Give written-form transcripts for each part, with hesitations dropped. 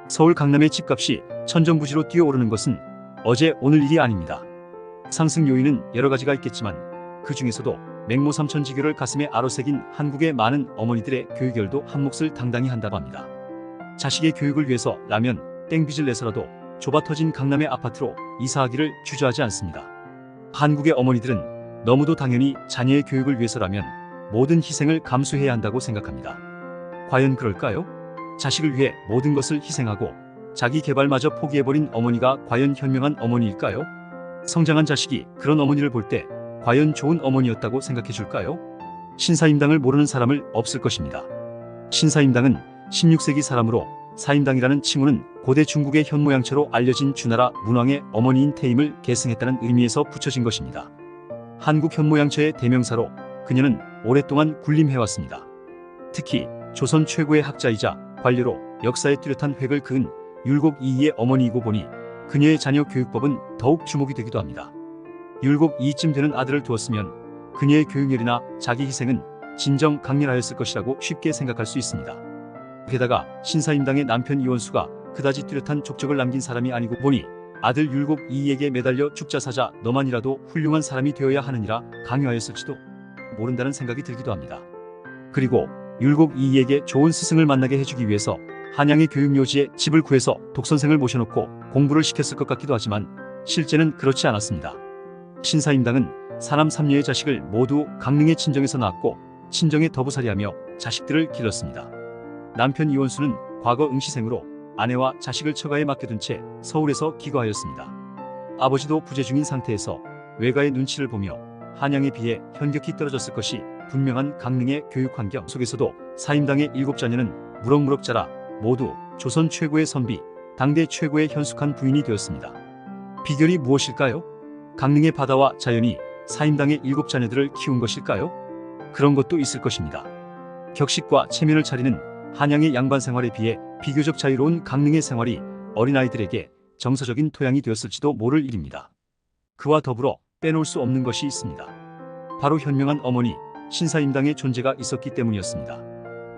서울 강남의 집값이 천정부지로 뛰어오르는 것은 어제 오늘 일이 아닙니다. 상승 요인은 여러 가지가 있겠지만 그 중에서도 맹모삼천지교를 가슴에 아로새긴 한국의 많은 어머니들의 교육열도 한몫을 당당히 한다고 합니다. 자식의 교육을 위해서 라면 땡빚을 내서라도 좁아터진 강남의 아파트로 이사하기를 주저하지 않습니다. 한국의 어머니들은 너무도 당연히 자녀의 교육을 위해서라면 모든 희생을 감수해야 한다고 생각합니다. 과연 그럴까요? 자식을 위해 모든 것을 희생하고 자기 개발마저 포기해버린 어머니가 과연 현명한 어머니일까요? 성장한 자식이 그런 어머니를 볼 때 과연 좋은 어머니였다고 생각해 줄까요? 신사임당을 모르는 사람은 없을 것입니다. 신사임당은 16세기 사람으로 사임당이라는 칭호는 고대 중국의 현모양처로 알려진 주나라 문왕의 어머니인 태임을 계승했다는 의미에서 붙여진 것입니다. 한국 현모양처의 대명사로 그녀는 오랫동안 군림해왔습니다. 특히 조선 최고의 학자이자 관료로 역사에 뚜렷한 획을 그은 율곡 이이의 어머니이고 보니 그녀의 자녀 교육법은 더욱 주목이 되기도 합니다. 율곡 이이쯤 되는 아들을 두었으면 그녀의 교육열이나 자기 희생은 진정 강렬하였을 것이라고 쉽게 생각할 수 있습니다. 게다가 신사임당의 남편 이원수가 그다지 뚜렷한 족적을 남긴 사람이 아니고 보니 아들 율곡 이이에게 매달려 죽자 사자 너만이라도 훌륭한 사람이 되어야 하느니라 강요하였을지도 모른다는 생각이 들기도 합니다. 그리고 율곡 이이에게 좋은 스승을 만나게 해주기 위해서 한양의 교육요지에 집을 구해서 독선생을 모셔놓고 공부를 시켰을 것 같기도 하지만 실제는 그렇지 않았습니다. 신사임당은 사남 삼녀의 자식을 모두 강릉의 친정에서 낳았고 친정에 더부살이하며 자식들을 길렀습니다. 남편 이원수는 과거 응시생으로 아내와 자식을 처가에 맡겨둔 채 서울에서 기거하였습니다. 아버지도 부재 중인 상태에서 외가의 눈치를 보며 한양에 비해 현격히 떨어졌을 것이 분명한 강릉의 교육환경 속에서도 사임당의 7자녀는 무럭무럭 자라 모두 조선 최고의 선비, 당대 최고의 현숙한 부인이 되었습니다. 비결이 무엇일까요? 강릉의 바다와 자연이 사임당의 7자녀들을 키운 것일까요? 그런 것도 있을 것입니다. 격식과 체면을 차리는 한양의 양반 생활에 비해 비교적 자유로운 강릉의 생활이 어린아이들에게 정서적인 토양이 되었을지도 모를 일입니다. 그와 더불어 빼놓을 수 없는 것이 있습니다. 바로 현명한 어머니 신사임당의 존재가 있었기 때문이었습니다.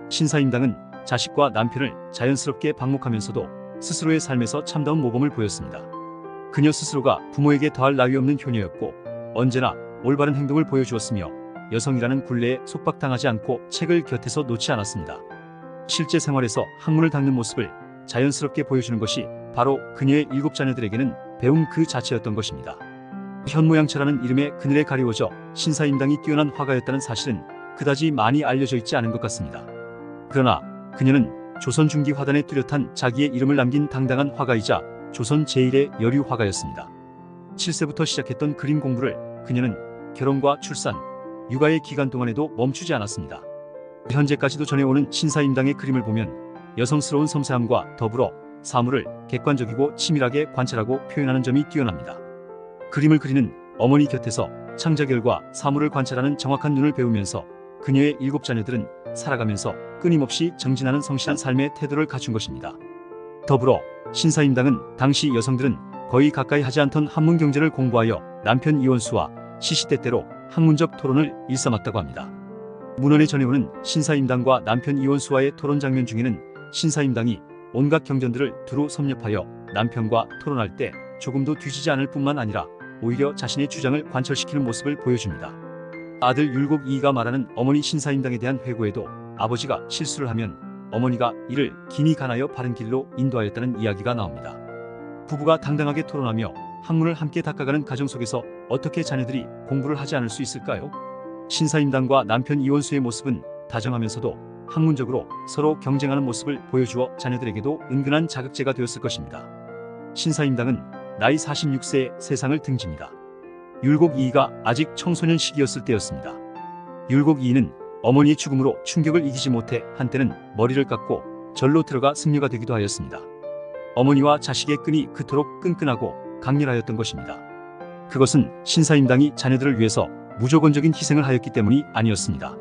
신사임당은 자식과 남편을 자연스럽게 방목하면서도 스스로의 삶에서 참다운 모범을 보였습니다. 그녀 스스로가 부모에게 더할 나위 없는 효녀였고 언제나 올바른 행동을 보여주었으며 여성이라는 굴레에 속박당하지 않고 책을 곁에서 놓지 않았습니다. 실제 생활에서 학문을 닦는 모습을 자연스럽게 보여주는 것이 바로 그녀의 7자녀들에게는 배움 그 자체였던 것입니다. 현모양처라는 이름에 그늘에 가리워져 신사임당이 뛰어난 화가였다는 사실은 그다지 많이 알려져 있지 않은 것 같습니다. 그러나 그녀는 조선 중기 화단에 뚜렷한 자기의 이름을 남긴 당당한 화가이자 조선 제1의 여류 화가였습니다. 7세부터 시작했던 그림 공부를 그녀는 결혼과 출산, 육아의 기간 동안에도 멈추지 않았습니다. 현재까지도 전해오는 신사임당의 그림을 보면 여성스러운 섬세함과 더불어 사물을 객관적이고 치밀하게 관찰하고 표현하는 점이 뛰어납니다. 그림을 그리는 어머니 곁에서 창작열과 사물을 관찰하는 정확한 눈을 배우면서 그녀의 7자녀들은 살아가면서 끊임없이 정진하는 성실한 삶의 태도를 갖춘 것입니다. 더불어 신사임당은 당시 여성들은 거의 가까이 하지 않던 한문 경제를 공부하여 남편 이원수와 시시때때로 학문적 토론을 일삼았다고 합니다. 문헌에 전해오는 신사임당과 남편 이원수와의 토론 장면 중에는 신사임당이 온갖 경전들을 두루 섭렵하여 남편과 토론할 때 조금도 뒤지지 않을 뿐만 아니라 오히려 자신의 주장을 관철시키는 모습을 보여줍니다. 아들 율곡 이이가 말하는 어머니 신사임당에 대한 회고에도 아버지가 실수를 하면 어머니가 이를 기니 간하여 바른 길로 인도하였다는 이야기가 나옵니다. 부부가 당당하게 토론하며 학문을 함께 닦아가는 가정 속에서 어떻게 자녀들이 공부를 하지 않을 수 있을까요? 신사임당과 남편 이원수의 모습은 다정하면서도 학문적으로 서로 경쟁하는 모습을 보여주어 자녀들에게도 은근한 자극제가 되었을 것입니다. 신사임당은 나이 46세에 세상을 등집니다. 율곡 이이가 아직 청소년 시기였을 때였습니다. 율곡 이이는 어머니의 죽음으로 충격을 이기지 못해 한때는 머리를 깎고 절로 들어가 승려가 되기도 하였습니다. 어머니와 자식의 끈이 그토록 끈끈하고 강렬하였던 것입니다. 그것은 신사임당이 자녀들을 위해서 무조건적인 희생을 하였기 때문이 아니었습니다.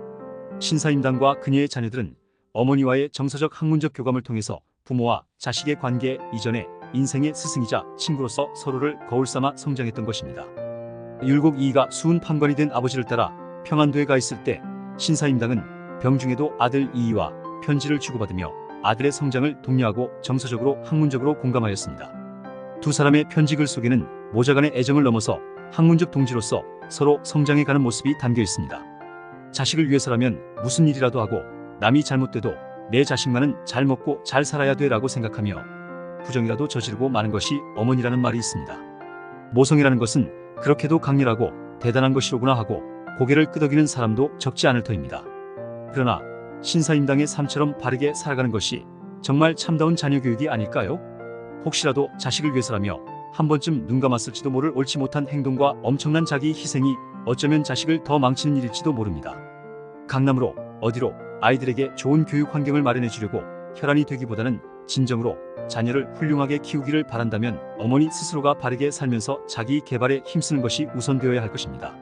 신사임당과 그녀의 자녀들은 어머니와의 정서적 학문적 교감을 통해서 부모와 자식의 관계 이전에 인생의 스승이자 친구로서 서로를 거울 삼아 성장했던 것입니다. 율곡 이이가 수훈 판관이 된 아버지를 따라 평안도에 가 있을 때 신사임당은 병중에도 아들 이이와 편지를 주고받으며 아들의 성장을 독려하고 정서적으로 학문적으로 공감하였습니다. 두 사람의 편지글 속에는 모자간의 애정을 넘어서 학문적 동지로서 서로 성장해가는 모습이 담겨 있습니다. 자식을 위해서라면 무슨 일이라도 하고 남이 잘못돼도 내 자식만은 잘 먹고 잘 살아야 돼라고 생각하며 부정이라도 저지르고 마는 것이 어머니라는 말이 있습니다. 모성이라는 것은 그렇게도 강렬하고 대단한 것이로구나 하고 고개를 끄덕이는 사람도 적지 않을 터입니다. 그러나 신사임당의 삶처럼 바르게 살아가는 것이 정말 참다운 자녀 교육이 아닐까요? 혹시라도 자식을 위해서라며 한 번쯤 눈 감았을지도 모를 옳지 못한 행동과 엄청난 자기 희생이 어쩌면 자식을 더 망치는 일일지도 모릅니다. 강남으로 어디로 아이들에게 좋은 교육 환경을 마련해 주려고 혈안이 되기보다는 진정으로 자녀를 훌륭하게 키우기를 바란다면 어머니 스스로가 바르게 살면서 자기 개발에 힘쓰는 것이 우선되어야 할 것입니다.